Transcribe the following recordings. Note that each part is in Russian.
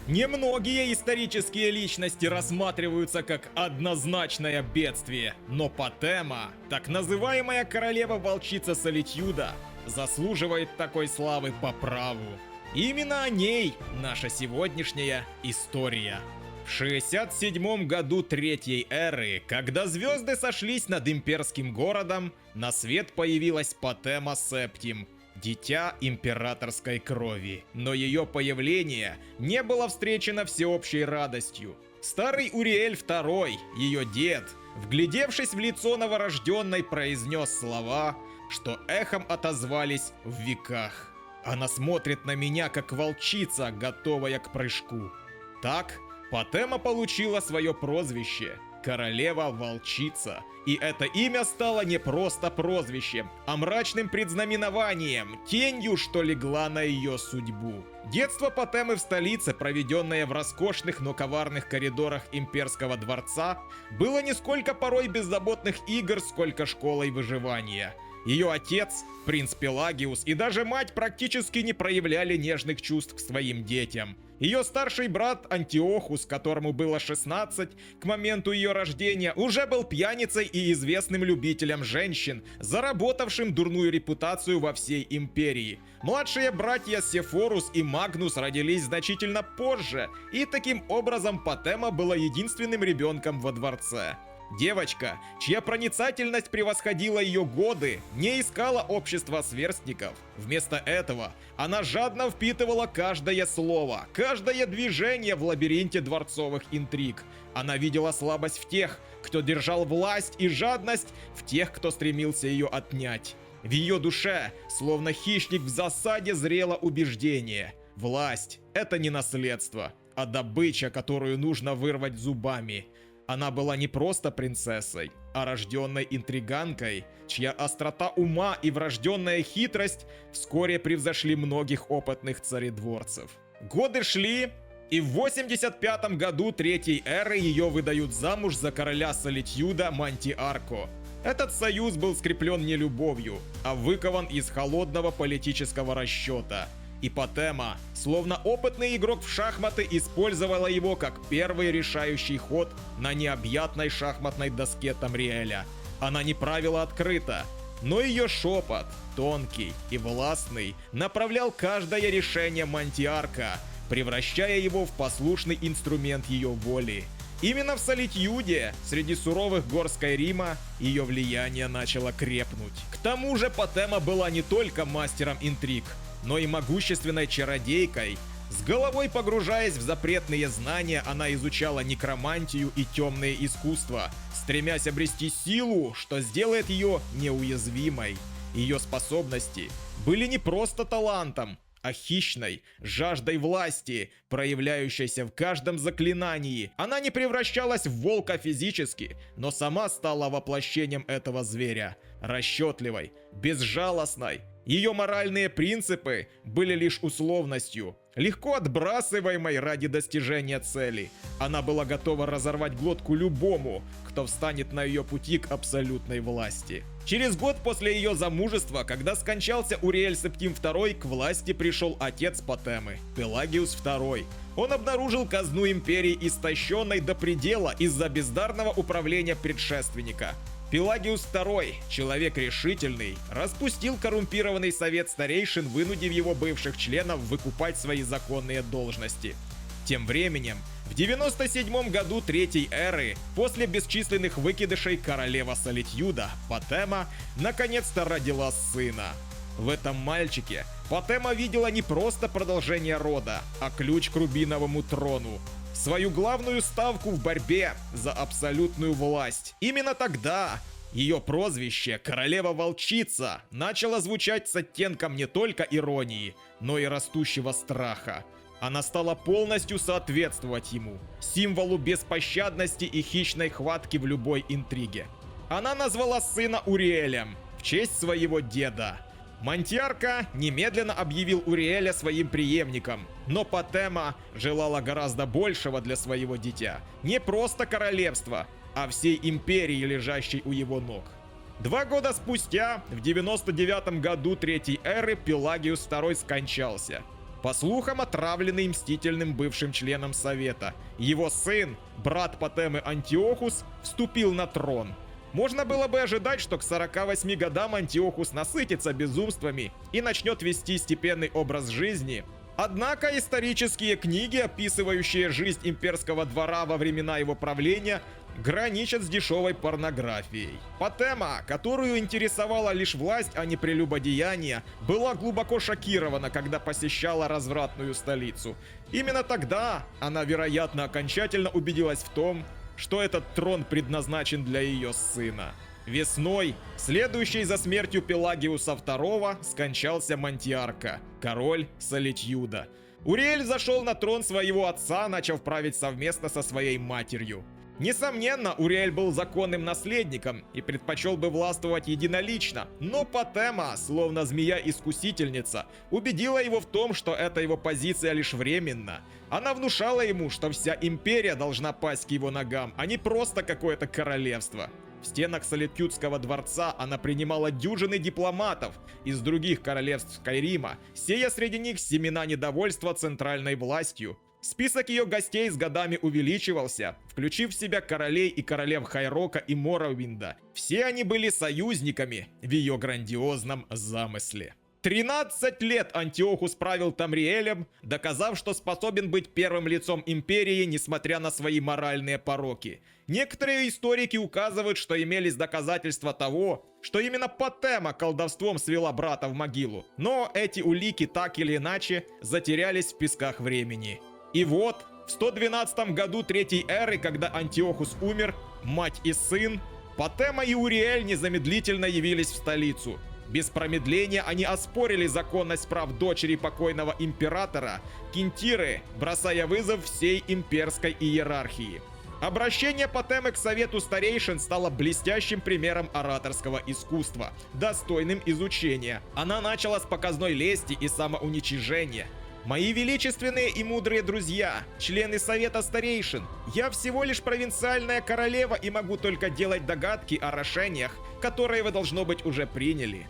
Немногие исторические личности рассматриваются как однозначное бедствие, но Патема, так называемая королева-волчица Солитьюда, заслуживает такой славы по праву. Именно о ней наша сегодняшняя история. В 67 году Третьей Эры, когда звезды сошлись над имперским городом, на свет появилась Патема Септим, дитя императорской крови. Но ее появление не было встречено всеобщей радостью. Старый Уриэль II, ее дед, вглядевшись в лицо новорожденной, произнес слова, что эхом отозвались в веках. Она смотрит на меня, как волчица, готовая к прыжку. Так Патема получила свое прозвище – Королева-волчица. И это имя стало не просто прозвищем, а мрачным предзнаменованием, тенью, что легла на ее судьбу. Детство Патемы в столице, проведенное в роскошных, но коварных коридорах имперского дворца, было не сколько порой беззаботных игр, сколько школой выживания. Ее отец, принц Пелагиус, и даже мать практически не проявляли нежных чувств к своим детям. Ее старший брат Антиохус, которому было 16 к моменту ее рождения, уже был пьяницей и известным любителем женщин, заработавшим дурную репутацию во всей империи. Младшие братья Сефорус и Магнус родились значительно позже, и таким образом Патема была единственным ребенком во дворце. Девочка, чья проницательность превосходила ее годы, не искала общества сверстников. Вместо этого она жадно впитывала каждое слово, каждое движение в лабиринте дворцовых интриг. Она видела слабость в тех, кто держал власть, и жадность в тех, кто стремился ее отнять. В ее душе, словно хищник в засаде, зрело убеждение: власть — это не наследство, а добыча, которую нужно вырвать зубами. Она была не просто принцессой, а рожденной интриганкой, чья острота ума и врожденная хитрость вскоре превзошли многих опытных царедворцев. Годы шли, и в 85 году Третьей Эры ее выдают замуж за короля Солитьюда Мантиарко. Этот союз был скреплен не любовью, а выкован из холодного политического расчета. И Патема, словно опытный игрок в шахматы, использовала его как первый решающий ход на необъятной шахматной доске Тамриэля. Она не правила открыто, но ее шепот, тонкий и властный, направлял каждое решение Мантиарка, превращая его в послушный инструмент ее воли. Именно в Солитьюде, среди суровых гор Скайрима, ее влияние начало крепнуть. К тому же Патема была не только мастером интриг, но и могущественной чародейкой. С головой погружаясь в запретные знания, она изучала некромантию и темные искусства, стремясь обрести силу, что сделает ее неуязвимой. Ее способности были не просто талантом, а хищной жаждой власти, проявляющейся в каждом заклинании. Она не превращалась в волка физически, но сама стала воплощением этого зверя. Расчетливой, безжалостной. Ее моральные принципы были лишь условностью, легко отбрасываемой ради достижения цели. Она была готова разорвать глотку любому, кто встанет на ее пути к абсолютной власти. Через год после ее замужества, когда скончался Уриэль Септим II, к власти пришел отец Патемы, Пелагиус II. Он обнаружил казну империи истощенной до предела из-за бездарного управления предшественника. Пелагиус II, человек решительный, распустил коррумпированный совет старейшин, вынудив его бывших членов выкупать свои законные должности. Тем временем, в 97 году Третьей Эры, после бесчисленных выкидышей, королева Солитьюда, Патема, наконец-то родила сына. В этом мальчике Патема видела не просто продолжение рода, а ключ к рубиновому трону. Свою главную ставку в борьбе за абсолютную власть. Именно тогда ее прозвище «Королева-волчица» начало звучать с оттенком не только иронии, но и растущего страха. Она стала полностью соответствовать ему, символу беспощадности и хищной хватки в любой интриге. Она назвала сына Уриэлем в честь своего деда. Мантиарка немедленно объявил Уриэля своим преемником, но Патема желала гораздо большего для своего дитя. Не просто королевства, а всей империи, лежащей у его ног. 2 года спустя, в 99 году Третьей Эры, Пелагиус II скончался. По слухам, отравленный мстительным бывшим членом Совета. Его сын, брат Патемы Антиохус, вступил на трон. Можно было бы ожидать, что к 48 годам Антиохус насытится безумствами и начнет вести степенный образ жизни. Однако исторические книги, описывающие жизнь имперского двора во времена его правления, граничат с дешевой порнографией. Патема, которую интересовала лишь власть, а не прелюбодеяние, была глубоко шокирована, когда посещала развратную столицу. Именно тогда она, вероятно, окончательно убедилась в том, что этот трон предназначен для ее сына. Весной, следующей за смертью Пелагиуса II, скончался Мантиарка, король Солитьюда. Уриэль зашел на трон своего отца, начав править совместно со своей матерью. Несомненно, Уриэль был законным наследником и предпочел бы властвовать единолично, но Патема, словно змея-искусительница, убедила его в том, что эта его позиция лишь временна. Она внушала ему, что вся империя должна пасть к его ногам, а не просто какое-то королевство. В стенах Солитьюдского дворца она принимала дюжины дипломатов из других королевств Скайрима, сея среди них семена недовольства центральной властью. Список ее гостей с годами увеличивался, включив в себя королей и королев Хайрока и Моровинда. Все они были союзниками в ее грандиозном замысле. 13 лет Антиохус правил Тамриэлем, доказав, что способен быть первым лицом империи, несмотря на свои моральные пороки. Некоторые историки указывают, что имелись доказательства того, что именно Патема колдовством свела брата в могилу. Но эти улики так или иначе затерялись в песках времени. И вот, в 112 году Третьей Эры, когда Антиохус умер, мать и сын, Патема и Уриэль незамедлительно явились в столицу. Без промедления они оспорили законность прав дочери покойного императора Кинтиры, бросая вызов всей имперской иерархии. Обращение Патемы к Совету Старейшин стало блестящим примером ораторского искусства, достойным изучения. Она начала с показной лести и самоуничижения. Мои величественные и мудрые друзья, члены Совета Старейшин, я всего лишь провинциальная королева и могу только делать догадки о решениях, которые вы, должно быть, уже приняли.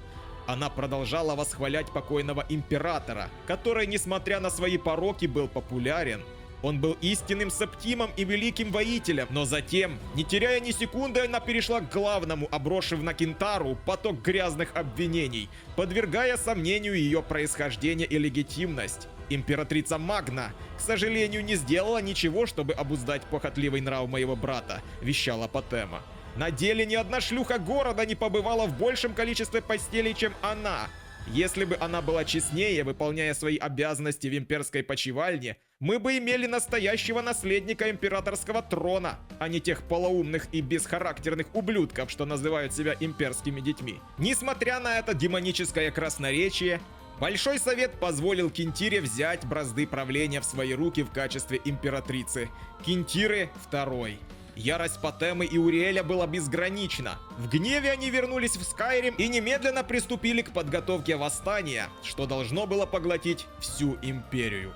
Она продолжала восхвалять покойного императора, который, несмотря на свои пороки, был популярен. Он был истинным септимом и великим воителем, но затем, не теряя ни секунды, она перешла к главному, обросив на Кентару поток грязных обвинений, подвергая сомнению ее происхождение и легитимность. Императрица Магна, к сожалению, не сделала ничего, чтобы обуздать похотливый нрав моего брата, вещала Патема. На деле ни одна шлюха города не побывала в большем количестве постелей, чем она. Если бы она была честнее, выполняя свои обязанности в имперской почивальне, мы бы имели настоящего наследника императорского трона, а не тех полоумных и бесхарактерных ублюдков, что называют себя имперскими детьми. Несмотря на это демоническое красноречие, Большой Совет позволил Кинтире взять бразды правления в свои руки в качестве императрицы. Кинтиры II. Ярость Патемы и Уриэля была безгранична. В гневе они вернулись в Скайрим и немедленно приступили к подготовке восстания, что должно было поглотить всю империю.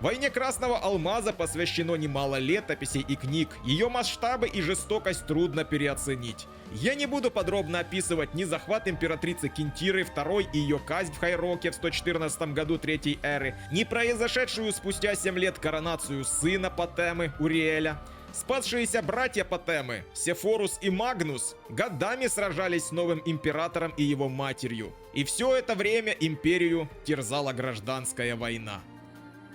Войне Красного Алмаза посвящено немало летописей и книг, ее масштабы и жестокость трудно переоценить. Я не буду подробно описывать ни захват императрицы Кинтиры II и ее казнь в Хайроке в 114 году Третьей Эры, ни произошедшую спустя 7 лет коронацию сына Патемы, Уриэля. Спасшиеся братья Патемы, Сефорус и Магнус, годами сражались с новым императором и его матерью. И все это время империю терзала гражданская война.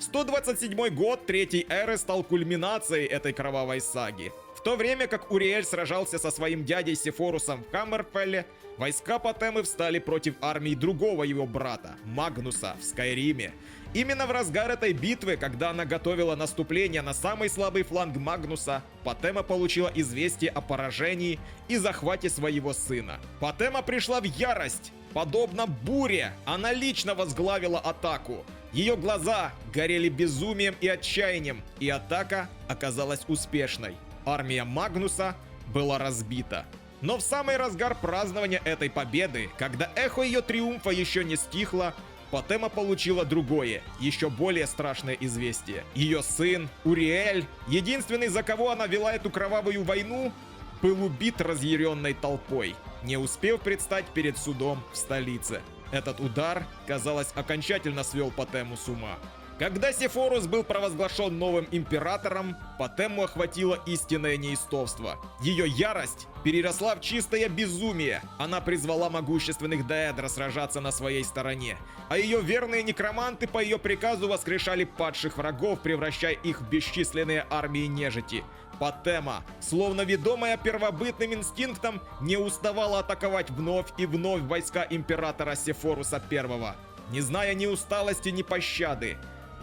127 год Третьей Эры стал кульминацией этой кровавой саги. В то время как Уриэль сражался со своим дядей Сефорусом в Хаммерфелле, войска Патемы встали против армии другого его брата, Магнуса, в Скайриме. Именно в разгар этой битвы, когда она готовила наступление на самый слабый фланг Магнуса, Патема получила известие о поражении и захвате своего сына. Патема пришла в ярость. Подобно буре, она лично возглавила атаку. Ее глаза горели безумием и отчаянием, и атака оказалась успешной. Армия Магнуса была разбита. Но в самый разгар празднования этой победы, когда эхо ее триумфа еще не стихло, Патема получила другое, еще более страшное известие. Ее сын, Уриэль, единственный, за кого она вела эту кровавую войну, был убит разъяренной толпой, не успев предстать перед судом в столице. Этот удар, казалось, окончательно свел Патему с ума. Когда Сефорус был провозглашен новым императором, Патему охватило истинное неистовство. Ее ярость переросла в чистое безумие. Она призвала могущественных Деэдра сражаться на своей стороне, а ее верные некроманты по ее приказу воскрешали падших врагов, превращая их в бесчисленные армии нежити. Патема, словно ведомая первобытным инстинктом, не уставала атаковать вновь и вновь войска императора Сефоруса I, не зная ни усталости, ни пощады.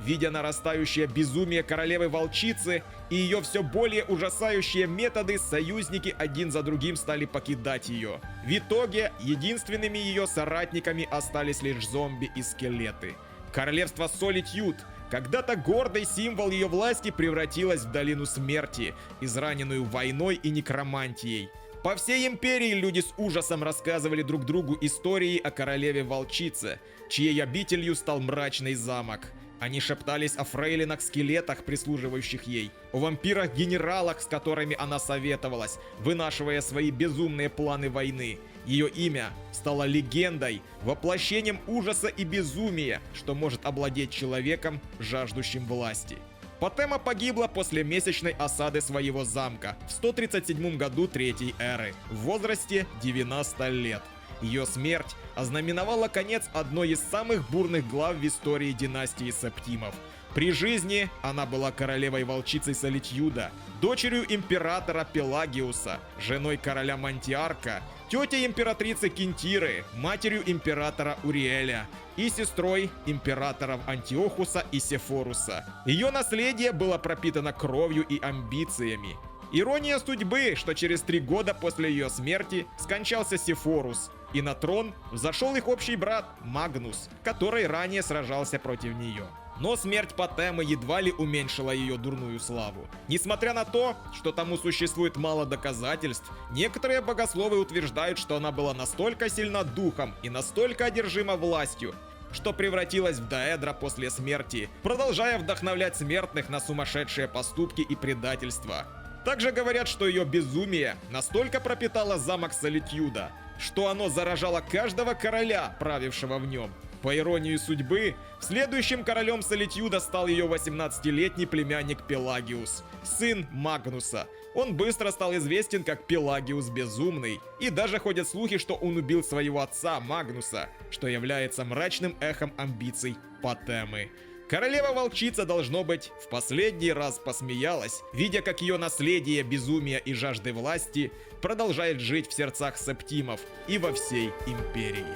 Видя нарастающее безумие королевы-волчицы и ее все более ужасающие методы, союзники один за другим стали покидать ее. В итоге, единственными ее соратниками остались лишь зомби и скелеты. Королевство Солитьюд, когда-то гордый символ ее власти, превратилось в долину смерти, израненную войной и некромантией. По всей империи люди с ужасом рассказывали друг другу истории о королеве-волчице, чьей обителью стал мрачный замок. Они шептались о фрейлинах-скелетах, прислуживающих ей, о вампирах-генералах, с которыми она советовалась, вынашивая свои безумные планы войны. Ее имя стало легендой, воплощением ужаса и безумия, что может овладеть человеком, жаждущим власти. Патема погибла после месячной осады своего замка в 137 году Третьей эры, в возрасте 90 лет. Ее смерть ознаменовала конец одной из самых бурных глав в истории династии Септимов. При жизни она была королевой-волчицей Солитьюда, дочерью императора Пелагиуса, женой короля Мантиарка, тетей императрицы Кентиры, матерью императора Уриэля и сестрой императоров Антиохуса и Сефоруса. Ее наследие было пропитано кровью и амбициями. Ирония судьбы, что через 3 года после ее смерти скончался Сефорус, и на трон взошел их общий брат Магнус, который ранее сражался против нее. Но смерть Патемы едва ли уменьшила ее дурную славу. Несмотря на то, что тому существует мало доказательств, некоторые богословы утверждают, что она была настолько сильна духом и настолько одержима властью, что превратилась в Деэдра после смерти, продолжая вдохновлять смертных на сумасшедшие поступки и предательства. Также говорят, что ее безумие настолько пропитало замок Солитьюда, что оно заражало каждого короля, правившего в нем. По иронии судьбы, следующим королем Солитьюда стал ее 18-летний племянник Пелагиус, сын Магнуса. Он быстро стал известен как Пелагиус Безумный, и даже ходят слухи, что он убил своего отца Магнуса, что является мрачным эхом амбиций Патемы. Королева-волчица, должно быть, в последний раз посмеялась, видя, как ее наследие безумия и жажды власти продолжает жить в сердцах септимов и во всей империи.